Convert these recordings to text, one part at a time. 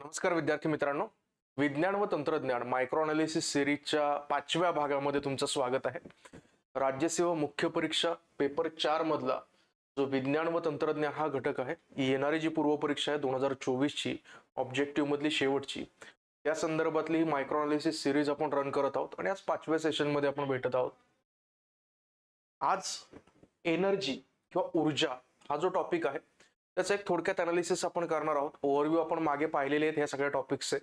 नमस्कार विद्यार्थी मित्रांनो, विज्ञान व तंत्रज्ञान मायक्रो अनालिसिस सिरीजच्या 5व्या भागामध्ये तुमचं स्वागत आहे। राज्यसेवा मुख्य परीक्षा पेपर 4 मधला जो विज्ञान व तंत्रज्ञान हा घटक आहे, येणारी जी पूर्व परीक्षा आहे 2024 ची ऑब्जेक्टिव्ह मधली शेवटची, या संदर्भातली मायक्रो अनालिसिस सिरीज आपण रन करत आहोत आणि आज 5व्या सेशन मध्ये आपण भेटत आहोत। आज एनर्जी किंवा ऊर्जा हा जो टॉपिक आहे त्याचा एक थोडक्यात अनालिसिस आपण करणार आहोत। ओव्हरव्ह्यू आपण मागे पाहिलेले आहेत ह्या सगळ्या टॉपिक्सचे,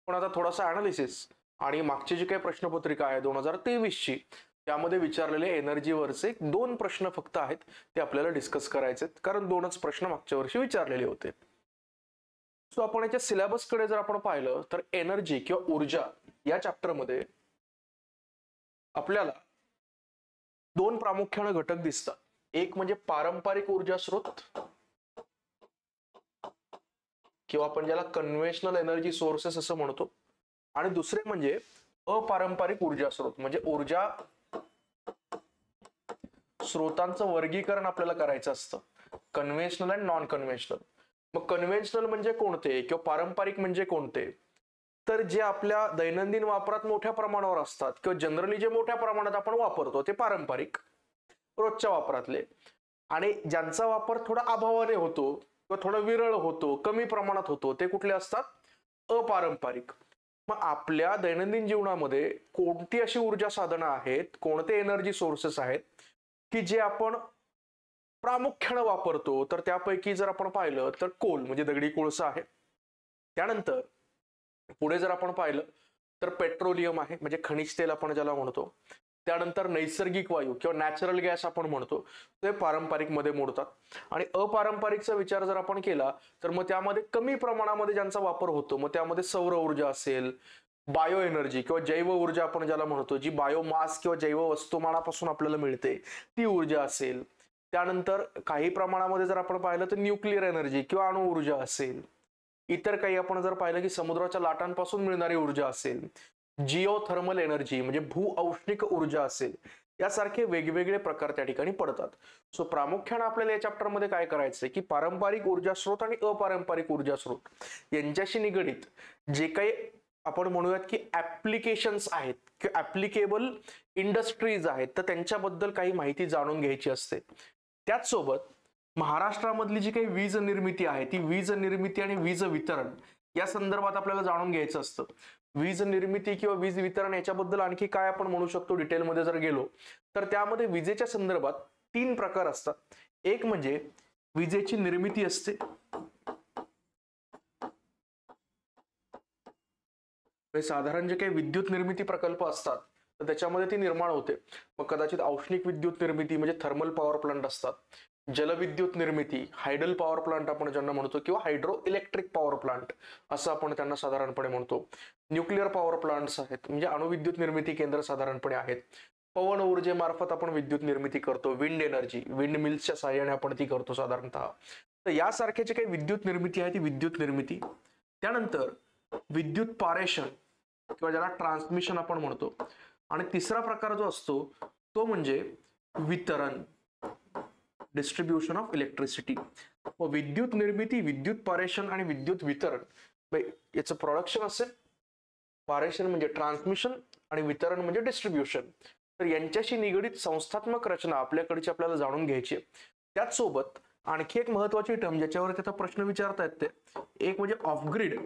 पण आता थोडासा अनालिसिस आणि मागची जी काही प्रश्नपत्रिका आहे 2023 ची त्यामध्ये विचारलेले एनर्जीवरचे 2 प्रश्न फक्त आहेत ते आपल्याला डिस्कस करायचे आहेत, कारण 2च प्रश्न मागच्या वर्षी विचारलेले होते। सो आपण याच्या सिलेबस कडे जर आपण पाहिलं तर एनर्जी किंवा ऊर्जा या चॅप्टर मध्ये आपल्याला 2 प्रामुख्याने घटक दिसतात। एक म्हणजे पारंपरिक ऊर्जा स्रोत किंवा आपण ज्याला कन्व्हेन्शनल एनर्जी सोर्सेस असं म्हणतो, आणि दुसरे म्हणजे अपारंपरिक ऊर्जा स्रोत, म्हणजे ऊर्जा स्रोतांचं वर्गीकरण आपल्याला करायचं असतं, कन्व्हेन्शनल आणि नॉन कन्व्हेन्शनल। मग कन्व्हेन्शनल म्हणजे कोणते किंवा पारंपरिक म्हणजे कोणते, तर जे आपल्या दैनंदिन वापरात मोठ्या प्रमाणावर असतात किंवा जनरली जे मोठ्या प्रमाणात आपण वापरतो ते पारंपरिक रोजच्या वापरातले, आणि ज्यांचा वापर थोडा अभावाने होतो किंवा थोडा विरळ होतो, कमी प्रमाणात होतो, ते कुठले असतात, अपारंपरिक। मग आपल्या दैनंदिन जीवनामध्ये कोणती अशी ऊर्जा साधनं आहेत, कोणते एनर्जी सोर्सेस आहेत की जे आपण प्रामुख्याने वापरतो, तर त्यापैकी जर आपण पाहिलं तर कोल म्हणजे दगडी कोळसा आहे, त्यानंतर पुढे जर आपण पाहिलं तर पेट्रोलियम आहे म्हणजे खनिज तेल आपण ज्याला म्हणतो, त्यानंतर नैसर्गिक वायू किंवा नॅचरल गॅस आपण म्हणतो, ते पारंपरिक मध्ये मोडतात। आणि अपारंपरिकचा विचार जर आपण केला तर मग त्यामध्ये कमी प्रमाणामध्ये ज्यांचा वापर होतो, मग त्यामध्ये सौर ऊर्जा असेल, बायो एनर्जी किंवा जैव ऊर्जा आपण ज्याला म्हणतो, जी बायोमास किंवा जैव वस्तुमानापासून आपल्याला मिळते ती ऊर्जा असेल, त्यानंतर काही प्रमाणामध्ये जर आपण पाहिलं तर न्यूक्लिअर एनर्जी किंवा अणु ऊर्जा असेल, इतर काही आपण जर पाहिलं की समुद्राच्या लाटांपासून मिळणारी ऊर्जा असेल, जिओथर्मल एनर्जी म्हणजे भूऔष्णिक ऊर्जा असेल, यासारखे वेगवेगळे प्रकार त्या ठिकाणी पडतात। सो प्रामुख्याने आपल्याला या चॅप्टर मध्ये काय करायचंय की पारंपरिक ऊर्जा स्रोत आणि अपारंपरिक ऊर्जा स्रोत यांच्याशी निगडित जे काही आपण म्हणूयात की ऍप्लिकेशन्स आहेत किंवा ऍप्लिकेबल इंडस्ट्रीज आहेत, तर त्यांच्याबद्दल काही माहिती जाणून घ्यायची असते। त्याचसोबत महाराष्ट्रामधली जी काही वीज निर्मिती आहे ती वीज निर्मिती आणि वीज वितरण या संदर्भात आपल्याला जाणून घ्यायचं असतं। वीज निर्मिती किंवा वीज वितरण याच्याबद्दल आणखी काय आपण म्हणू शकतो डिटेलमध्ये जर गेलो तर त्यामध्ये विजेच्या संदर्भात 3 प्रकार असतात। एक म्हणजे विजेची निर्मिती असते, साधारण जे काही विद्युत निर्मिती प्रकल्प असतात तर त्याच्यामध्ये ती निर्माण होते, मग कदाचित औष्णिक विद्युत निर्मिती म्हणजे थर्मल पॉवर प्लांट असतात, जलविद्युत निर्मिती हायडल पॉवर प्लांट आपण ज्यांना म्हणतो किंवा हायड्रो इलेक्ट्रिक पॉवर प्लांट असं आपण त्यांना साधारणपणे म्हणतो, न्यूक्लिअर पॉवर प्लांट्स आहेत म्हणजे अणुविद्युत निर्मिती केंद्र साधारणपणे आहेत, पवन ऊर्जेमार्फत आपण विद्युत निर्मिती करतो, विंड एनर्जी विंड मिल्सच्या सहाय्याने आपण ती करतो साधारणतः। तर यासारखे जे काही विद्युत निर्मिती आहे ती विद्युत निर्मिती, त्यानंतर विद्युत पारेषण किंवा ज्याला ट्रान्समिशन आपण म्हणतो, आणि तिसरा प्रकार जो असतो तो म्हणजे वितरण, डिस्ट्रीब्युशन ऑफ इलेक्ट्रिसिटी। विद्युत निर्मिती, विद्युत पारेषण आणि विद्युत वितरण याचं प्रोडक्शन असेल, पारेषण म्हणजे ट्रान्समिशन आणि वितरण म्हणजे डिस्ट्रीब्युशन, तर यांच्याशी निगडित संस्थात्मक रचना आपल्याकडची आपल्याला जाणून घ्यायची आहे। त्याचसोबत आणखी एक महत्वाची टर्म ज्याच्यावर त्याचा प्रश्न विचारता येते, एक म्हणजे ऑफ ग्रिड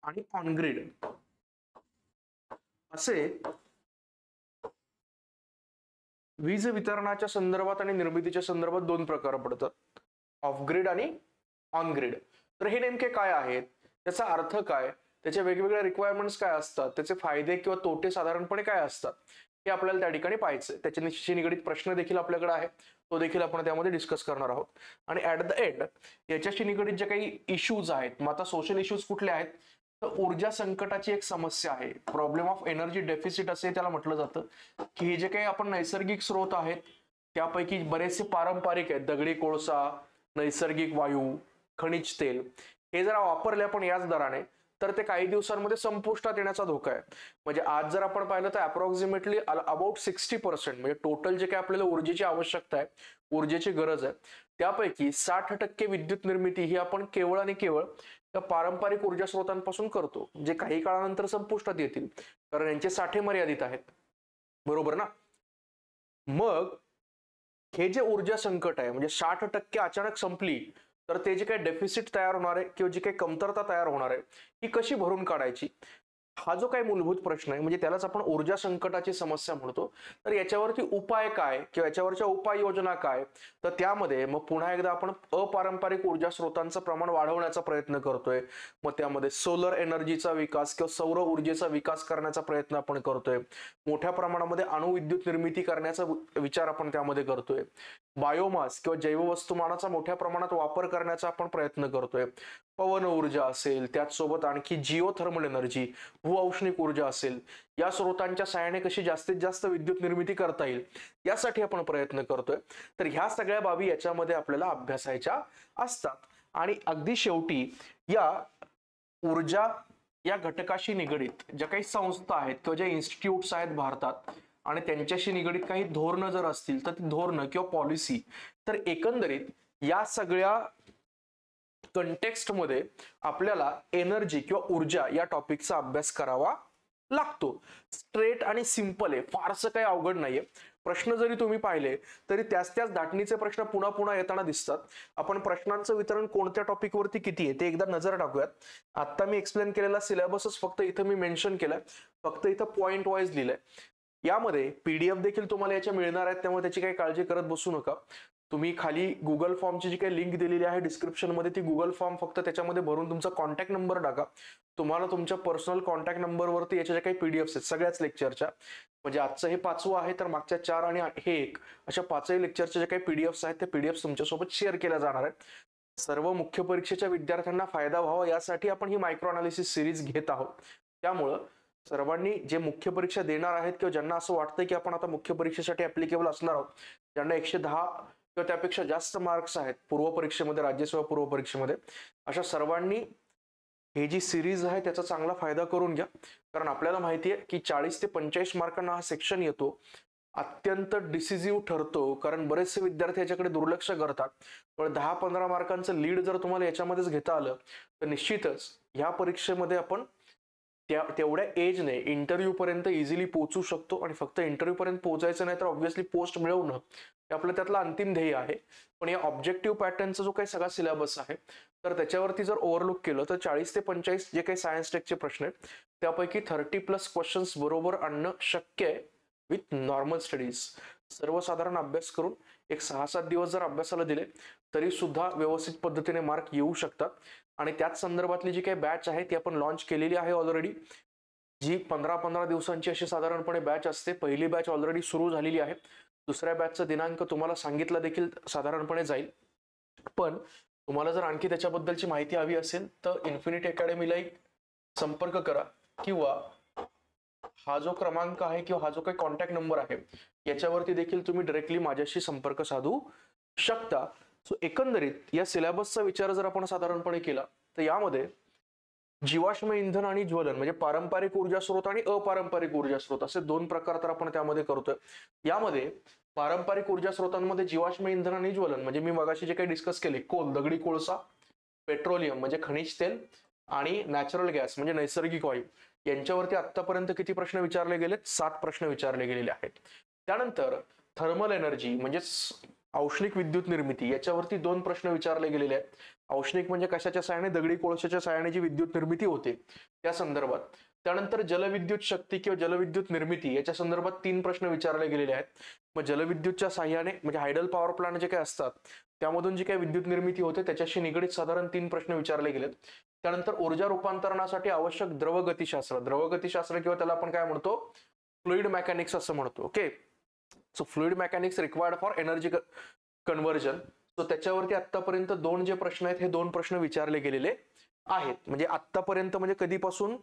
आणि ऑन ग्रिड असे वीज वितरणाच्या संदर्भात आणि निर्मितीच्या संदर्भात 2 प्रकार पडतात, ऑफ ग्रिड आणि ऑन ग्रिड। तर हे नेमके काय आहेत, त्याचा अर्थ काय, त्याचे वेगवेगळे रिक्वायरमेंट्स काय असतात, त्याचे फायदे किंवा तोटे साधारणपणे काय असतात, हे आपल्याला त्या ठिकाणी पाहायचं। त्याच्याशी निगडित प्रश्न देखील आपल्याकडे आहे, तो देखील आपण त्यामध्ये डिस्कस करणार आहोत। आणि ऍट द एंड याच्याशी निगडित जे काही इश्यूज आहेत, मग आता सोशल इश्यूज कुठले आहेत, तर ऊर्जा संकटाची एक समस्या आहे, प्रॉब्लेम ऑफ एनर्जी डेफिसिट असे त्याला म्हटलं जातं, की हे जे काही आपण नैसर्गिक स्रोत आहेत त्यापैकी बरेचसे पारंपरिक आहेत, दगडी कोळसा, नैसर्गिक वायू, खनिज तेल, हे जरा वापरले आपण याच दराने तर ते काही दिवसांमध्ये संपुष्टात येण्याचा धोका आहे. म्हणजे आज जर आपण पाहिलं तर अप्रॉक्सिमेटली अबाउट 60% म्हणजे टोटल जे काही आपल्याला ऊर्जेची आवश्यकता आहे, ऊर्जेची गरज आहे, त्यापैकी 60% विद्युत निर्मिती ही आपण केवळ आणि केवळ त्या पारंपरिक ऊर्जा स्रोतांपासून करतो, जे काही काळानंतर संपुष्टात येतील कारण यांचे साठे मर्यादित आहेत. बरोबर ना? मग हे जे ऊर्जा संकट आहे म्हणजे 60% अचानक संपली तर ते जे काही डेफिसिट तयार होणार आहे किंवा जी काही कमतरता तयार होणार आहे ही कशी भरून काढायची, हा जो काही मूलभूत प्रश्न आहे म्हणजे त्यालाच आपण ऊर्जा संकटाची समस्या म्हणतो. तर याच्यावरती उपाय काय किंवा याच्यावरच्या उपाययोजना काय, तर त्यामध्ये मग पुन्हा एकदा आपण अपारंपरिक ऊर्जा स्रोतांचं प्रमाण वाढवण्याचा प्रयत्न करतोय. मग त्यामध्ये सोलर एनर्जीचा विकास किंवा सौर ऊर्जेचा विकास करण्याचा प्रयत्न आपण करतोय. मोठ्या प्रमाणामध्ये अणुविद्युत निर्मिती करण्याचा विचार आपण त्यामध्ये करतोय. बायोमास किंवा जैववस्तुमानाचा मोठ्या प्रमाणात वापर करण्याचा आपण प्रयत्न करतोय. पवन ऊर्जा असेल, त्याचसोबत आणखी जिओथर्मल एनर्जी, भूऔष्णिक ऊर्जा असेल, या स्रोतांच्या सहाय्याने कशी जास्तीत जास्त विद्युत निर्मिती करता येईल यासाठी आपण प्रयत्न करतोय. तर ह्या सगळ्या बाबी याच्यामध्ये आपल्याला अभ्यासायच्या असतात. आणि अगदी शेवटी या ऊर्जा या घटकाशी निगडित ज्या काही संस्था आहेत किंवा ज्या इन्स्टिट्यूट्स आहेत भारतात आणि त्यांच्याशी निगडित काही धोरणं जर असतील तर ती धोरणं किंवा पॉलिसी, तर एकंदरीत या सगळ्या कंटेक्स्ट मध्ये आपल्याला एनर्जी किंवा ऊर्जा या टॉपिकचा अभ्यास करावा लागतो. स्ट्रेट आणि सिंपल आहे, फारसं काही अवघड नाहीये. प्रश्न जरी तुम्ही पाहिले तरी त्याच धाटणीचे प्रश्न पुन्हा पुन्हा येताना दिसतात. आपण प्रश्नांचं वितरण कोणत्या टॉपिकवरती किती आहे ते एकदा नजर टाकूयात. आता मी एक्सप्लेन केलेला सिलेबसच फक्त इथं मी मेन्शन केलाय, फक्त इथं पॉइंट वाईज लिहिलंय. यामध्ये पीडीएफ देखील तुम्हाला याच्या मिळणार आहेत, त्यामुळे त्याची काही काळजी करत बसू नका. तुम्ही खाली गुगल फॉर्मची जी काही लिंक दिलेली आहे डिस्क्रिप्शन मध्ये, ती गुगल फॉर्म फक्त त्याच्यामध्ये भरून तुमचा कॉन्टॅक्ट नंबर टाका. तुम्हाला तुमच्या पर्सनल कॉन्टॅक्ट नंबरवरती याच्या ज्या काही पीडीएफ्स आहेत सगळ्याच लेक्चरच्या, म्हणजे आजचं हे 5वं आहे तर मागच्या 4 आणि हे 1 अशा 5ही लेक्चरच्या ज्या काही पीडीएफ्स आहेत त्या पीडीएफ्स तुमच्यासोबत शेअर केल्या जाणार आहेत. सर्व मुख्य परीक्षेच्या विद्यार्थ्यांना फायदा व्हावा यासाठी आपण ही मायक्रो अनालिसिस सिरीज घेत आहोत. त्यामुळं सर्वांनी जे मुख्य परीक्षा देणार आहेत किंवा ज्यांना असं वाटतंय की आपण आता मुख्य परीक्षेसाठी ऍप्लिकेबल असणार आहोत, ज्यांना 110 किंवा त्यापेक्षा जास्त मार्क्स आहेत पूर्व परीक्षेमध्ये, राज्यसेवा पूर्व परीक्षेमध्ये, अशा सर्वांनी हे जी सिरीज आहे त्याचा चांगला फायदा करून घ्या. कारण आपल्याला माहिती आहे की 40 ते 45 मार्कांना हा सेक्शन येतो, अत्यंत डिसिसिव्ह ठरतो कारण बरेचसे विद्यार्थी याच्याकडे दुर्लक्ष करतात. पण 10-15 मार्कांचं लीड जर तुम्हाला याच्यामध्येच घेता आलं तर निश्चितच ह्या परीक्षेमध्ये आपण तेवढ्या एजने इंटरव्ह्यू पर्यंत इझिली पोहोचू शकतो. आणि फक्त इंटरव्ह्यू पर्यंत पोहोचायचं नाही तर ऑब्व्हियसली पोस्ट मिळवणं हे आपलं त्यातलं अंतिम ध्येय आहे. पण या ऑब्जेक्टिव्ह पॅटर्नचा जो काही सगळा सिलेबस आहे तर त्याच्यावरती जर ओव्हरलुक केलं तर 40 ते 45 जे काही सायन्स टेकचे प्रश्न आहेत त्यापैकी 30+ क्वेश्चन्स बरोबर आणणं शक्य आहे विथ नॉर्मल स्टडीज. सर्वसाधारण अभ्यास करून एक 6-7 दिवस जर अभ्यासाला दिले तरी सुद्धा व्यवस्थित पद्धतीने मार्क येऊ शकतात. आणि त्याच संदर्भातली जी काही बॅच आहे ती आपण लॉन्च केलेली आहे ऑलरेडी, जी 15-15 दिवसांची अशी साधारणपणे बॅच असते. पहिली बॅच ऑलरेडी सुरू झालेली आहे, दुसऱ्या बॅचचा दिनांक तुम्हाला सांगितला देखील साधारणपणे जाईल. पण तुम्हाला जर आणखी त्याच्याबद्दलची माहिती हवी असेल तर इन्फिनिटी अकॅडमीला संपर्क करा किंवा हा जो क्रमांक आहे किंवा हा जो काही कॉन्टॅक्ट नंबर आहे याच्यावरती देखील तुम्ही डायरेक्टली माझ्याशी संपर्क साधू शकता. सो एकंदरीत या सिलेबसचा विचार जर आपण साधारणपणे केला तर यामध्ये जीवाश्म इंधन आणि ज्वलन म्हणजे पारंपरिक ऊर्जा स्रोत आणि अपारंपरिक ऊर्जा स्रोत असे 2 प्रकार तर आपण त्यामध्ये करतोय. यामध्ये पारंपरिक ऊर्जा स्रोतांमध्ये जीवाश्म इंधन आणि ज्वलन म्हणजे मी मगाशी जे काही डिस्कस केले, कोल दगडी कोळसा, पेट्रोलियम म्हणजे खनिज तेल आणि नॅचरल गॅस म्हणजे नैसर्गिक वायू, यांच्यावरती आतापर्यंत किती प्रश्न विचारले गेलेत? 7 प्रश्न विचारले गेलेले आहेत. त्यानंतर थर्मल एनर्जी म्हणजे औष्णिक विद्युत निर्मिती, याच्यावरती 2 प्रश्न विचारले गेलेले आहेत. औष्णिक म्हणजे कशाच्या सहाय्याने? दगडी कोळशाच्या सहाय्याने जी विद्युत निर्मिती होते त्या संदर्भात. त्यानंतर जलविद्युत शक्ती किंवा जलविद्युत निर्मिती याच्या संदर्भात 3 प्रश्न विचारले गेलेले आहेत. मग जलविद्युतच्या सहाय्याने म्हणजे हायडल पॉवर प्लांट जे काही असतात त्यामधून जी काही विद्युत निर्मिती होते त्याच्याशी निगडित साधारण 3 प्रश्न विचारले गेलेत. त्यानंतर ऊर्जा रूपांतरणासाठी आवश्यक द्रवगतीशास्त्र किंवा त्याला आपण काय म्हणतो, फ्लुइड मेकॅनिक्स असं म्हणतो. Okay, so fluid mechanics required for energy conversion. So त्याच्यावरती आतापर्यंत 2 जे प्रश्न आहेत हे 2 प्रश्न विचारले गेलेले आहेत. म्हणजे आतापर्यंत म्हणजे कधीपासून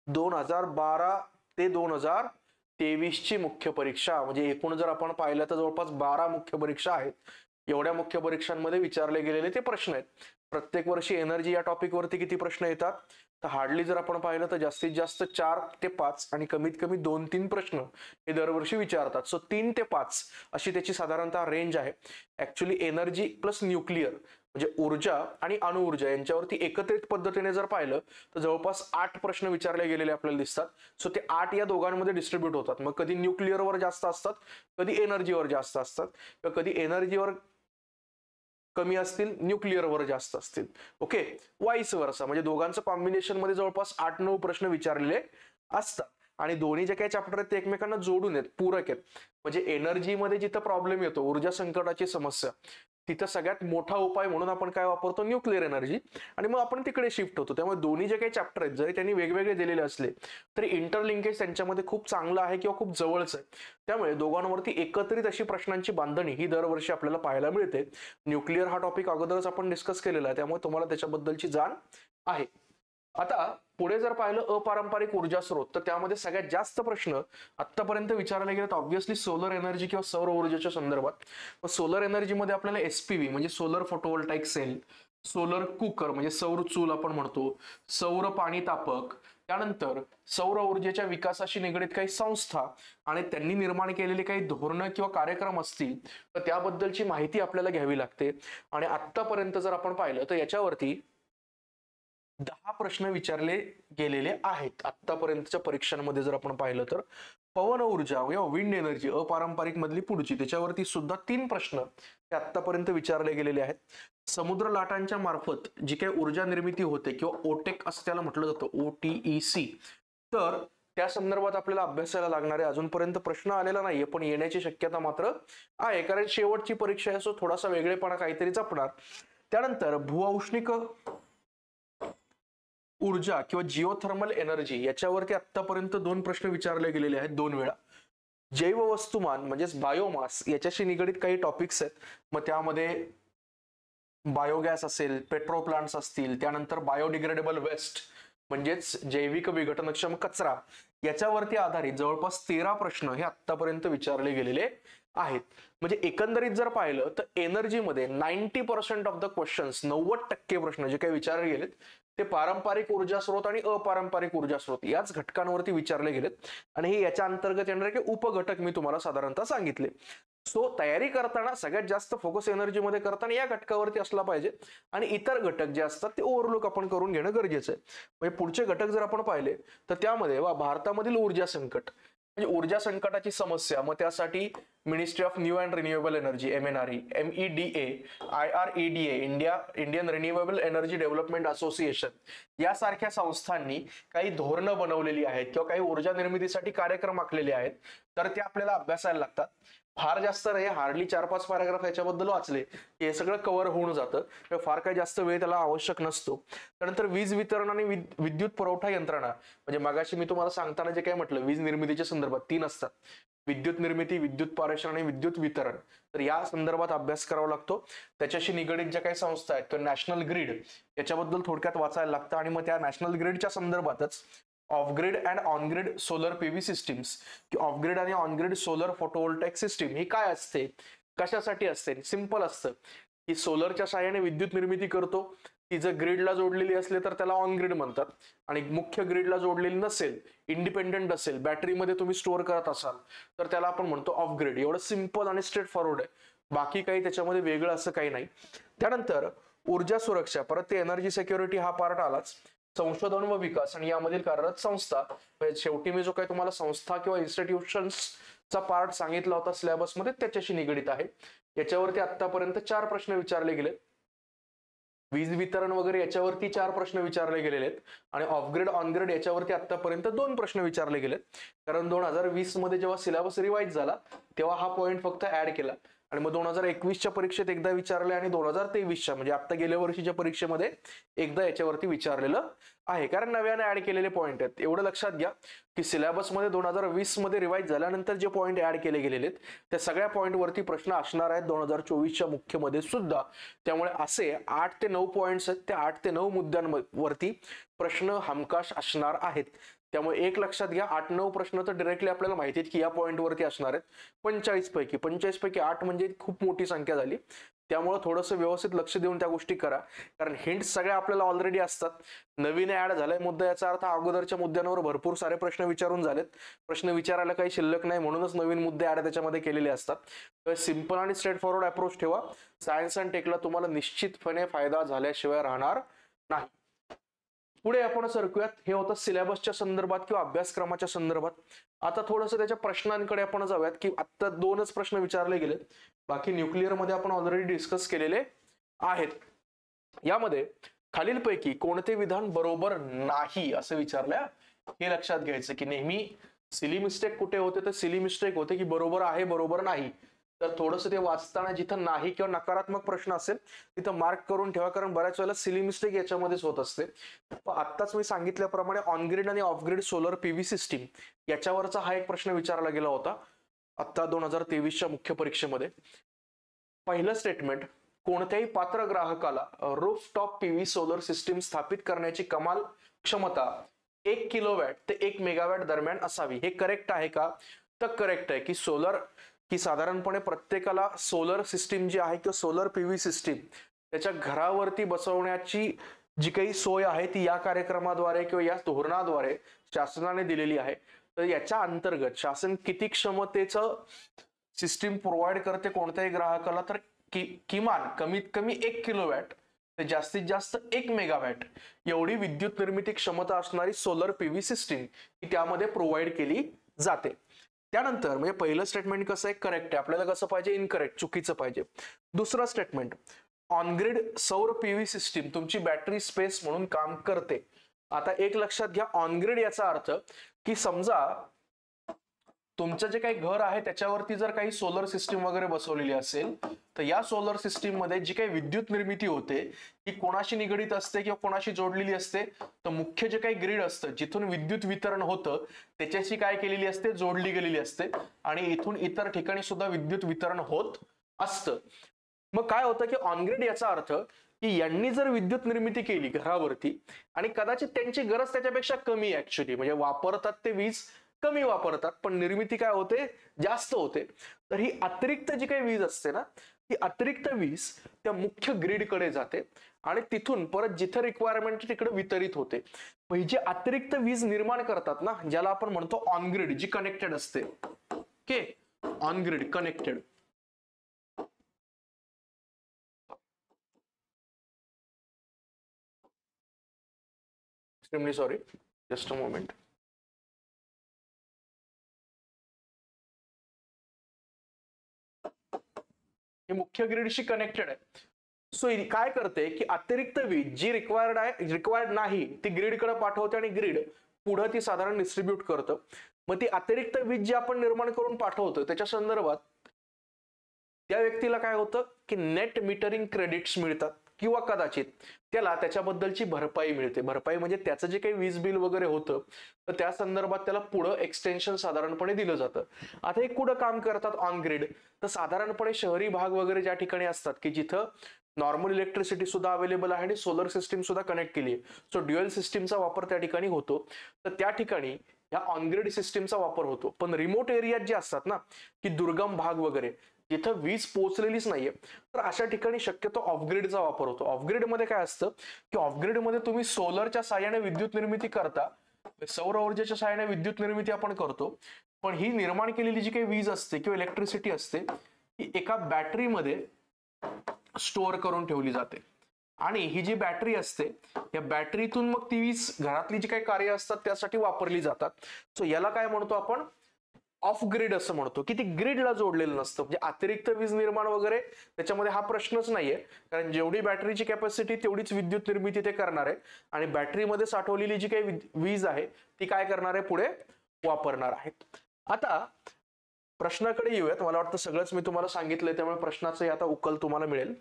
2012 ते 2023 ची मुख्य परीक्षा, म्हणजे एकूण जर आपण पाहिलं तर जवळपास 12 मुख्य परीक्षा आहेत. एवढ्या मुख्य परीक्षांमध्ये विचारले गेलेले ते प्रश्न आहेत. प्रत्येक वर्षी एनर्जी या टॉपिक वरती किती प्रश्न येतात, तर हार्डली जर आपण पाहिलं तर जास्तीत जास्त 4 ते 5 आणि कमीत कमी 2-3 प्रश्न हे दरवर्षी विचारतात. सो 3 ते 5 अशी त्याची साधारणतः रेंज आहे. ऍक्च्युली एनर्जी प्लस न्यूक्लिअर म्हणजे ऊर्जा आणि अणुऊर्जा यांच्यावरती एकत्रित पद्धतीने जर पाहिलं तर जवळपास 8 प्रश्न विचारले गेलेले आपल्याला दिसतात. सो ते 8 या दोघांमध्ये डिस्ट्रीब्यूट होतात. मग कधी न्यूक्लिअरवर जास्त असतात, कधी एनर्जीवर जास्त असतात, किंवा कधी एनर्जीवर कमी असतील, न्यूक्लिअरवर जास्त असतील. ओके, वाईस वर्सा म्हणजे दोघांचं कॉम्बिनेशन मध्ये जवळपास 8-9 प्रश्न विचारलेले असतात. आणि दोन्ही जे काही चॅप्टर आहेत ते एकमेकांना जोडून आहेत, पूरक आहेत. म्हणजे एनर्जीमध्ये जिथं प्रॉब्लेम येतो, ऊर्जा संकटाची समस्या, तिथं सगळ्यात मोठा उपाय म्हणून आपण काय वापरतो, न्यूक्लिअर एनर्जी, आणि मग आपण तिकडे शिफ्ट होतो. त्यामुळे दोन्ही जे काही चॅप्टर आहेत जरी त्यांनी वेगवेगळे दिलेले असले तरी इंटरलिंकेज त्यांच्यामध्ये खूप चांगलं आहे किंवा खूप जवळच आहे. त्यामुळे दोघांवरती एकत्रित अशी प्रश्नांची बांधणी ही दरवर्षी आपल्याला पाहायला मिळते. न्यूक्लिअर हा टॉपिक अगोदरच आपण डिस्कस केलेला आहे, त्यामुळे तुम्हाला त्याच्याबद्दलची जाण आहे. आता पुढे जर पाहिलं अपारंपरिक ऊर्जा स्रोत, तर त्यामध्ये सगळ्यात जास्त प्रश्न आतापर्यंत विचारले गेलेत ऑब्व्हियसली सोलर एनर्जी किंवा सौर ऊर्जेच्या संदर्भात. सोलर एनर्जी मध्ये आपल्याला एसपीव्ही म्हणजे सोलर फोटोव्होल्टाइक सेल, सोलर कुकर म्हणजे सौर चूल आपण म्हणतो, सौर पाणी तापक, त्यानंतर सौर ऊर्जेच्या विकासाशी निगडीत काही संस्था आणि त्यांनी निर्माण केलेली काही धोरणं किंवा कार्यक्रम असतील तर त्याबद्दलची माहिती आपल्याला घ्यावी लागते. आणि आतापर्यंत जर आपण पाहिलं तर याच्यावरती 10 प्रश्न विचारले गेलेले आहेत आतापर्यंतच्या परीक्षांमध्ये. जर आपण पाहिलं तर पवन ऊर्जा किंवा विंड एनर्जी अपारंपरिक मधली पुढची, त्याच्यावरती सुद्धा 3 प्रश्न हे आतापर्यंत विचारले गेलेले आहेत. समुद्र लाटांच्या मार्फत जी काही ऊर्जा निर्मिती होते किंवा ओटेक असं त्याला म्हटलं जातं, OTEC, तर त्या संदर्भात आपल्याला अभ्यासाला लागणारे अजूनपर्यंत प्रश्न आलेला नाहीये, पण येण्याची शक्यता मात्र आहे, कारण शेवटची परीक्षा आहे. सो थोडासा वेगळेपणा काहीतरी जपणार. त्यानंतर भूऔष्णिक ऊर्जा किंवा जिओथर्मल एनर्जी याच्यावरती आतापर्यंत 2 प्रश्न विचारले गेलेले आहेत 2 वेळा. जैव वस्तुमान म्हणजेच बायोमास याच्याशी निगडीत काही टॉपिक्स आहेत. मग त्यामध्ये बायोगॅस असेल, पेट्रो प्लांट्स असतील, त्यानंतर बायोडिग्रेडेबल वेस्ट म्हणजेच जैविक विघटनक्षम कचरा, याच्यावरती आधारित जवळपास 13 प्रश्न हे आतापर्यंत विचारले गेलेले आहेत. म्हणजे एकंदरीत जर पाहिलं तर एनर्जीमध्ये 90% ऑफ द क्वेश्चन्स, 90% प्रश्न जे काही विचारले गेलेत ते पारंपरिक ऊर्जा स्रोत आणि अपारंपरिक ऊर्जा स्रोत याच घटकांवरती विचारले गेलेत. आणि हे याच्या अंतर्गत येणारे काही उपघटक मी तुम्हाला साधारणतः सांगितले. सो तयारी करताना सगळ्यात जास्त फोकस एनर्जीमध्ये करताना या घटकावरती असला पाहिजे, आणि इतर घटक जे असतात ते ओव्हरलुक आपण करून घेणं गरजेचं आहे. म्हणजे पुढचे घटक जर आपण पाहिले तर त्यामध्ये भारतामधील ऊर्जा संकट म्हणजे ऊर्जा संकटाची समस्या, मग त्यासाठी ministry of new and renewable energy MNRE, MEDA, IREDA Indian renewable energy development association यासारख्या संस्थांनी काही धोरणं बनवलेली आहेत किंवा काही ऊर्जा निर्मितीसाठी कार्यक्रम आखलेले आहेत, तर ते आपल्याला अभ्यासायला लागतात. फार जास्त नाही, हार्डली 4-5 पॅराग्राफ याच्याबद्दल वाचले की हे सगळं कव्हर होऊन जातं. फार काही जास्त वेळ त्याला आवश्यक नसतो. त्यानंतर वीज वितरण आणि विद्युत पुरवठा यंत्रणा म्हणजे मगाशी मी तुम्हाला सांगताना जे काय म्हटलं वीज निर्मितीच्या संदर्भात 3 असतात, विद्युत निर्मिती, विद्युत पारेषण आणि विद्युत वितरण. तर या संदर्भात अभ्यास करावा लागतो. त्याच्याशी निगडीत ज्या काही संस्था आहेत तर नॅशनल ग्रीड याच्याबद्दल थोडक्यात वाचायला लागतं. आणि मग त्या नॅशनल ग्रीडच्या संदर्भातच of grid and on grid solar PV systems की ऑफ ग्रिड आणि ऑन ग्रिड सोलर फोटोव्होल्टाइक सिस्टीम ही काय असते, कशासाठी असते. सिंपल असतं की सोलरच्या साहाय्याने विद्युत निर्मिती करतो, ती जर ग्रिडला जोडलेली असली तर त्याला ऑन ग्रिड म्हणतात, आणि मुख्य ग्रिडला जोडलेली नसेल, इंडिपेंडेंट असेल, बॅटरीमध्ये तुम्ही स्टोअर करत असाल तर त्याला आपण म्हणतो ऑफ ग्रिड. एवढं सिंपल आणि स्ट्रेट फॉरवर्ड आहे, बाकी काही त्याच्यामध्ये वेगळं असं काही नाही. त्यानंतर ऊर्जा सुरक्षा, परत ते एनर्जी सिक्युरिटी हा पार्ट आलाच. संशोधन व विकास आणि यामधील कार्यरत संस्था, शेवटी मी जो काही तुम्हाला संस्था किंवा इन्स्टिट्यूशन्सचा पार्ट सांगितला होता सिलेबसमध्ये त्याच्याशी निगडीत आहे. याच्यावरती आतापर्यंत 4 प्रश्न विचारले गेले. वीज वितरण वगैरे याच्यावरती 4 प्रश्न विचारले गेलेले आहेत. आणि ऑफ ग्रिड ऑन ग्रिड याच्यावरती आतापर्यंत 2 प्रश्न विचारले गेलेत. कारण 2020 मध्ये जेव्हा सिलेबस रिवाइज झाला तेव्हा हा पॉईंट फक्त ऍड केला, आणि मग 2021च्या परीक्षेत एकदा विचारले आणि 2023च्या म्हणजे आता गेल्या वर्षीच्या परीक्षेमध्ये एकदा याच्यावरती विचारलेलं आहे, कारण नव्याने ऍड केलेले पॉईंट आहेत. एवढं लक्षात घ्या की सिलेबसमध्ये 2020 मध्ये रिवाइज झाल्यानंतर जे पॉईंट ऍड केले गेलेले आहेत त्या सगळ्या पॉईंट वरती प्रश्न असणार आहेत 2024च्या मुख्यमध्ये सुद्धा. त्यामुळे असे 8 ते 9 पॉईंट्स आहेत, त्या 8 ते 9 मुद्द्यांवरती प्रश्न हमखास असणार आहेत. त्यामुळे एक लक्षात घ्या, 8-9 प्रश्न तर डायरेक्टली आपल्याला माहिती आहेत की या पॉईंट वरती असणार आहेत. 45 पैकी 8 म्हणजे खूप मोठी संख्या झाली. त्यामुळे थोडंसं व्यवस्थित लक्ष देऊन त्या गोष्टी करा, कारण हिंट सगळ्या आपल्याला ऑलरेडी असतात. नवीन ऍड झालाय मुद्दा, याचा अर्थ अगोदरच्या मुद्द्यांवर भरपूर सारे प्रश्न विचारून झालेत, प्रश्न विचारायला काही शिल्लक नाही, म्हणूनच नवीन मुद्दे ऍड त्याच्यामध्ये केलेले असतात. तर सिंपल आणि स्ट्रेट फॉरवर्ड अप्रोच ठेवा. सायन्स अँड टेकला तुम्हाला निश्चितपणे फायदा झाल्याशिवाय राहणार नाही. पुढे आपण सरकूयात. हे होतं सिलेबसच्या संदर्भात किंवा अभ्यासक्रमाच्या संदर्भात. आता थोडंसं त्याच्या प्रश्नांकडे आपण जाऊयात, की आता 2च प्रश्न विचारले गेलेत, बाकी न्यूक्लिअर मध्ये आपण ऑलरेडी डिस्कस केलेले आहेत. यामध्ये खालीलपैकी कोणते विधान बरोबर नाही असं विचारलंय. हे लक्षात घ्यायचं की नेहमी सिली मिस्टेक कुठे होते, तर सिली मिस्टेक होते की बरोबर आहे बरोबर नाही. तर थोडंसं ते वाचताना जिथं नाही किंवा नकारात्मक प्रश्न असेल तिथं मार्क करून ठेवा, कारण बऱ्याच वेळेला सिली मिस्टेक याच्यामध्येच होत असते. आत्ताच मी सांगितल्याप्रमाणे ऑनग्रिड आणि ऑफग्रिड सोलर पीव्ही सिस्टीम याच्यावरचा हा एक प्रश्न विचारला गेला होता आता 2023च्या मुख्य परीक्षेमध्ये. पहिलं स्टेटमेंट, कोणत्याही पात्र ग्राहकाला रूफटॉप पीव्ही सोलर सिस्टीम स्थापित करण्याची कमाल क्षमता 1 किलोवॅट ते 1 मेगावॅट दरम्यान असावी. हे करेक्ट आहे का? तर करेक्ट आहे की साधारणपणे प्रत्येकाला सोलर सिस्टीम जी आहे किंवा सोलर पीव्ही सिस्टीम त्याच्या घरावरती बसवण्याची जी काही सोय आहे ती या कार्यक्रमाद्वारे किंवा या धोरणाद्वारे शासनाने दिलेली आहे. तर याच्या अंतर्गत शासन किती क्षमतेचं सिस्टीम प्रोव्हाइड करते कोणत्याही ग्राहकाला, तर किमान कमीत कमी 1 किलोवॅट ते जास्तीत जास्त 1 मेगावॅट एवढी विद्युत निर्मिती क्षमता असणारी सोलर पीव्ही सिस्टीम ही त्यामध्ये प्रोव्हाइड केली जाते. त्यानंतर म्हणजे पहिलं स्टेटमेंट कसं आहे, करेक्ट आहे. आपल्याला कसं पाहिजे, इनकरेक्ट, चुकीचं पाहिजे. दुसरं स्टेटमेंट, ऑनग्रिड सौर पीव्ही सिस्टीम तुमची बॅटरी स्पेस म्हणून काम करते. आता एक लक्षात घ्या, ऑनग्रिड याचा अर्थ की समजा तुमचं जे काही घर आहे त्याच्यावरती जर काही सोलर सिस्टीम वगैरे बसवलेली असेल, तर या सोलर सिस्टीम मध्ये जी काही विद्युत निर्मिती होते ही कोणाशी निगडीत असते किंवा कोणाशी जोडलेली असते, तर मुख्य जे काही ग्रीड असतं जिथून विद्युत वितरण होतं त्याच्याशी काय केलेली असते, जोडली गेलेली असते, आणि इथून इतर ठिकाणी सुद्धा विद्युत वितरण होत असतं. मग काय होतं की ऑनग्रिड याचा अर्थ की यांनी जर विद्युत निर्मिती केली घरावरती आणि कदाचित त्यांची गरज त्याच्यापेक्षा कमी आहे, ऍक्च्युली म्हणजे वापरतात ते वीज कमी वापरतात पण निर्मिती काय होते, जास्त होते. तर ही अतिरिक्त जी काही वीज असते ना, ही अतिरिक्त वीज त्या मुख्य ग्रीडकडे जाते आणि तिथून परत जिथे रिक्वायरमेंट तिकडे वितरित होते. ही जी अतिरिक्त वीज निर्माण करतात ना, ज्याला आपण म्हणतो ऑनग्रिड, जी कनेक्टेड असते. Okay, on-grid connected. Extremely sorry, just a moment. हे मुख्य ग्रीडशी कनेक्टेड आहे. सो काय करते की अतिरिक्त वीज जी रिक्वायर्ड नाही ती ग्रीडकडे पाठवते आणि ग्रीड पुढे ती साधारण डिस्ट्रीब्यूट करतं. मग ती अतिरिक्त वीज जी आपण निर्माण करून पाठवतो त्याच्या संदर्भात त्या व्यक्तीला काय होतं की नेट मीटरिंग क्रेडिट्स मिळतात किंवा कदाचित त्याला त्याच्याबद्दलची भरपाई मिळते. भरपाई म्हणजे त्याचं जे काही वीज बिल वगैरे होतं तर त्या संदर्भात त्याला पुढं एक्सटेन्शन साधारणपणे दिलं जातं. आता हे कुठं काम करतात ऑन ग्रिड, तर साधारणपणे शहरी भाग वगैरे ज्या ठिकाणी असतात की जिथं नॉर्मल इलेक्ट्रिसिटी सुद्धा अवेलेबल आहे आणि सोलर सिस्टीम सुद्धा कनेक्ट केली आहे, सो ड्युअल सिस्टीमचा वापर त्या ठिकाणी होतो. तर त्या ठिकाणी या ऑनग्रिड सिस्टीमचा वापर होतो. पण रिमोट एरियात जे असतात ना की दुर्गम भाग वगैरे जिथं वीज पोहोचलेलीच नाहीये, तर अशा ठिकाणी शक्यतो ऑफग्रिडचा वापर होतो. ऑफग्रिड मध्ये काय असतं की ऑफग्रिड मध्ये तुम्ही सोलरच्या साहाय्याने विद्युत निर्मिती करता, सौर ऊर्जेच्या साहाय्याने विद्युत निर्मिती आपण करतो, पण ही निर्माण केलेली जी काही वीज असते किंवा इलेक्ट्रिसिटी असते ही एका बॅटरीमध्ये स्टोअर करून ठेवली जाते. आणि ही जी बॅटरी असते या बॅटरीतून मग ती वीज घरातली जी काही कार्य असतात त्यासाठी वापरली जातात. सो याला काय म्हणतो आपण, ऑफ ग्रिड असं म्हणतो, की ती ग्रिडला जोडलेलं नसतं. म्हणजे अतिरिक्त वीज निर्माण वगैरे त्याच्यामध्ये हा प्रश्नच नाहीये, कारण जेवढी बॅटरीची कॅपॅसिटी तेवढीच विद्युत निर्मिती ते करणार आहे आणि बॅटरीमध्ये साठवलेली जी काही वीज आहे ती काय करणार आहे, पुढे वापरणार आहे. आता प्रश्नाकडे येऊयात. मला वाटतं सगळंच मी तुम्हाला सांगितलंय त्यामुळे प्रश्नाचं आता उकल तुम्हाला मिळेल.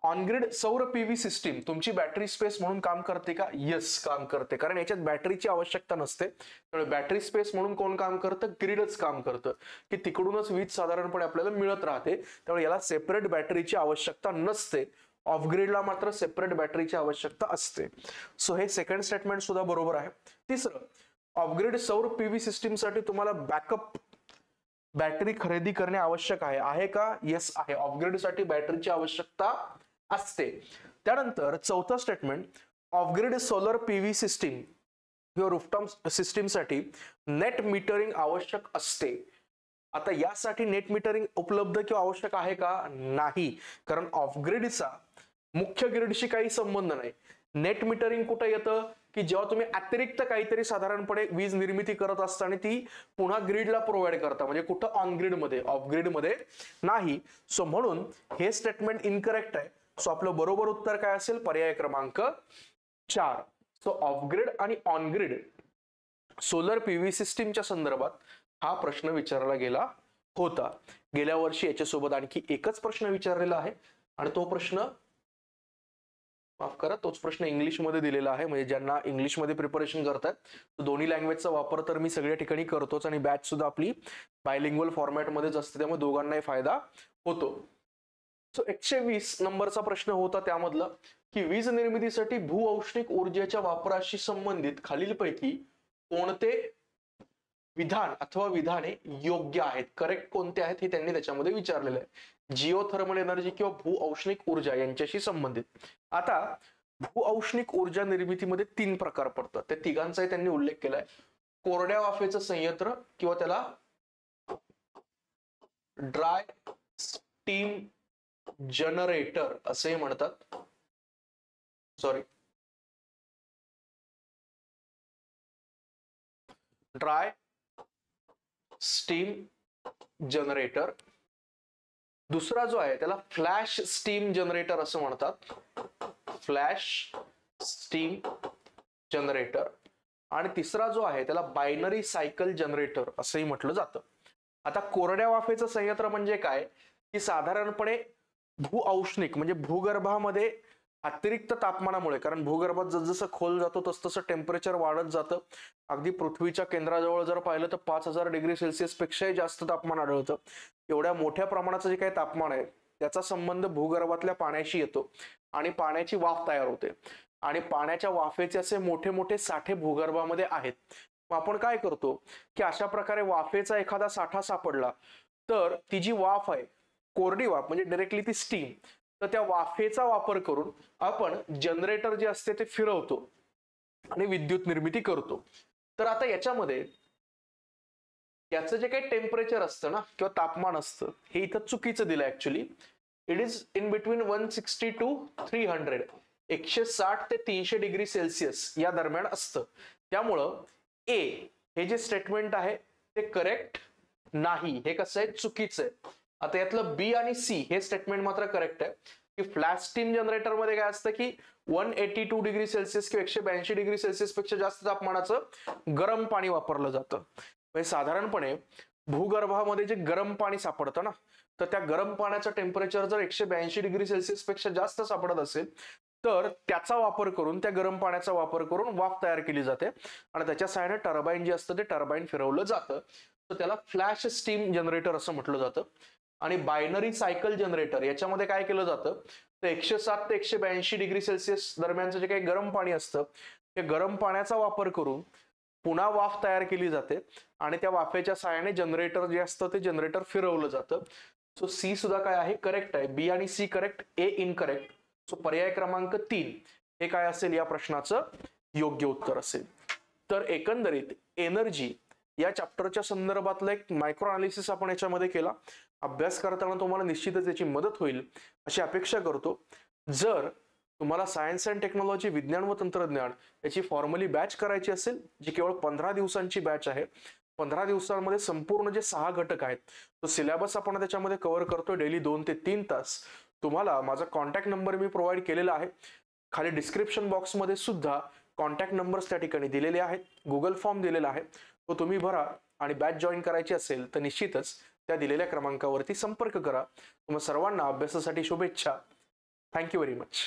ऑनग्रिड सौर पीव्ही सिस्टीम तुमची बॅटरी स्पेस म्हणून काम करते का? यस, काम करते, कारण याच्यात बॅटरीची आवश्यकता नसते. त्यामुळे बॅटरी स्पेस म्हणून कोण काम करतं, ग्रिडच काम करतं, की तिकडूनच वीज साधारणपणे आपल्याला मिळत राहते. त्यामुळे याला सेपरेट बॅटरीची आवश्यकता नसते. ऑफ ग्रिडला मात्र सेपरेट बॅटरीची आवश्यकता असते. सो हे सेकंड स्टेटमेंट सुद्धा बरोबर आहे. तिसरं, ऑफग्रिड सौर पीव्ही सिस्टीमसाठी तुम्हाला बॅकअप बॅटरी खरेदी करणे आवश्यक आहे का? येस आहे. ऑफग्रिडसाठी बॅटरीची आवश्यकता असते. त्यानंतर चौथं statement, off grid solar PV system किंवा रूफटॉप सिस्टीमसाठी नेट मीटरिंग आवश्यक असते. आता यासाठी नेट मीटरिंग उपलब्ध किंवा आवश्यक आहे का? नाही, कारण ऑफग्रिडचा मुख्य ग्रिडशी काही संबंध नाही. नेट मीटरिंग कुठे येतं की जेव्हा तुम्ही अतिरिक्त काहीतरी साधारणपणे वीज निर्मिती करत असता आणि ती पुन्हा ग्रिडला प्रोव्हाइड करता, म्हणजे कुठं ऑन ग्रिड मध्ये, ऑफ ग्रिड मध्ये नाही. सो म्हणून हे स्टेटमेंट इनकरेक्ट आहे. सो आपलं बरोबर उत्तर काय असेल? पर्याय क्रमांक 4. सो ऑफ ग्रिड आणि ऑन ग्रिड सोलर पीव्ही सिस्टीमच्या संदर्भात हा प्रश्न विचारला गेला होता. गेल्या वर्षी याच्यासोबत आणखी एकच प्रश्न विचारलेला आहे आणि तो प्रश्न, माफ करा, तोच प्रश्न इंग्लिशमध्ये दिलेला आहे. म्हणजे ज्यांना इंग्लिशमध्ये प्रिपरेशन करतात दोन्ही लँग्वेजचा वापर तर मी सगळ्या ठिकाणी करतोच आणि बॅच सुद्धा आपली बायलिंग्वल फॉर्मॅटमध्येच असते, त्यामुळे दोघांनाही फायदा होतो. सो 120 नंबरचा प्रश्न होता त्यामधला की वीज निर्मितीसाठी भूऔष्णिक ऊर्जेच्या वापराशी संबंधित खालीलपैकी कोणते विधान अथवा विधाने योग्य आहेत, करेक्ट कोणते आहेत हे त्यांनी त्याच्यामध्ये विचारलेलं आहे. जिओथर्मल एनर्जी किंवा भूऔष्णिक ऊर्जा यांच्याशी संबंधित. आता भूऔष्णिक ऊर्जा निर्मितीमध्ये 3 प्रकार पडतात, त्या तिघांचाही त्यांनी उल्लेख केलाय. कोरड्या वाफेचं संयंत्र किंवा त्याला ड्राय स्टीम जनरेटर असे म्हणतात. Sorry, dry steam generator. दुसरा जो आहे त्याला फ्लॅश स्टीम जनरेटर असं म्हणतात, फ्लॅश स्टीम जनरेटर. आणि तिसरा जो आहे त्याला बायनरी सायकल जनरेटर असंही म्हटलं जातं. आता कोरड्या वाफेचं संयंत्र म्हणजे काय की साधारणपणे भूऔष्णिक म्हणजे भूगर्भामध्ये अतिरिक्त तापमानामुळे, कारण भूगर्भात जसजसं खोल जातो तसतसं टेम्परेचर वाढत जातं. अगदी पृथ्वीच्या केंद्राजवळ जर पाहिलं तर 5000 डिग्री सेल्सिअस पेक्षाही जास्त तापमान आढळतं. एवढ्या मोठ्या प्रमाणाचं जे काही तापमान आहे त्याचा संबंध भूगर्भातल्या पाण्याशी येतो आणि पाण्याची वाफ तयार होते आणि पाण्याच्या वाफेचे असे मोठे मोठे साठे भूगर्भामध्ये आहेत. मग आपण काय करतो की अशा प्रकारे वाफेचा एखादा साठा सापडला तर ती जी वाफ आहे, कोरडी वाफ म्हणजे डायरेक्टली ती स्टीम, तर त्या वाफेचा वापर करून आपण जनरेटर जे असते ते फिरवतो आणि विद्युत निर्मिती करतो. तर आता याच्यामध्ये याचं जे काही टेम्परेचर असतं ना किंवा तापमान असतं हे इथं चुकीचं दिलं actually. It is in between 160 to 300, 160 ते 300 डिग्री सेल्सिअस या दरम्यान असतं. त्यामुळं ए हे जे स्टेटमेंट आहे ते करेक्ट नाही, हे कसं आहे, चुकीचं आहे. आता यातलं बी आणि सी हे स्टेटमेंट मात्र करेक्ट आहे की फ्लॅश स्टीम जनरेटर मध्ये काय असतं की 182 डिग्री सेल्सिअस किंवा 182 डिग्री सेल्सिअस पेक्षा जास्त तापमानाचं गरम पाणी वापरलं जातं. म्हणजे साधारणपणे भूगर्भामध्ये जे गरम पाणी सापडतं ना, तर त्या गरम पाण्याचं टेम्परेचर जर 182 डिग्री सेल्सिअस पेक्षा जास्त सापडत असेल तर त्याचा वापर करून, त्या गरम पाण्याचा वापर करून वाफ तयार केली जाते आणि त्याच्या सहाय्याने टर्बाईन जे असतं ते टर्बाईन फिरवलं जातं. तर त्याला फ्लॅश स्टीम जनरेटर असं म्हटलं जातं. आणि बायनरी सायकल जनरेटर याच्यामध्ये काय केलं जातं तर 107 ते 182 डिग्री सेल्सिअस दरम्यानचं जे काही गरम पाणी असतं ते गरम पाण्याचा वापर करून पुन्हा वाफ तयार केली जाते आणि त्या वाफेच्या सहाय्याने जनरेटर जे असतं ते जनरेटर फिरवलं जातं. सो सी सुद्धा काय आहे, करेक्ट आहे. बी आणि सी करेक्ट, ए इनकरेक्ट. सो पर्याय क्रमांक 3 हे काय असेल या प्रश्नाचं योग्य उत्तर असेल. तर एकंदरीत एनर्जी या चॅप्टरच्या संदर्भातलं एक मायक्रो अनालिसिस आपण याच्यामध्ये केला. अभ्यास करताना तुम्हाला निश्चितच याची मदत होईल अशी अपेक्षा करतो. जर तुम्हाला सायन्स अँड टेक्नॉलॉजी, विज्ञान व तंत्रज्ञान याची फॉर्मली बॅच करायची असेल, जी केवळ 15 दिवसांची बॅच आहे, 15 दिवसांमध्ये संपूर्ण जे 6 घटक आहेत तो सिलेबस आपण त्याच्यामध्ये कव्हर करतोय डेली 2 ते 3 तास. तुम्हाला माझा कॉन्टॅक्ट नंबर मी प्रोव्हाइड केलेला आहे. खाली डिस्क्रिप्शन बॉक्समध्ये सुद्धा कॉन्टॅक्ट नंबर्स त्या ठिकाणी दिलेले आहेत. गुगल फॉर्म दिलेला आहे, तो तुम्ही भरा आणि बॅच जॉईन करायची असेल तर निश्चितच त्या दिलेल्या क्रमांकावरती संपर्क करा. तुम्हा सर्वांना अभ्यासासाठी शुभेच्छा. Thank you very much.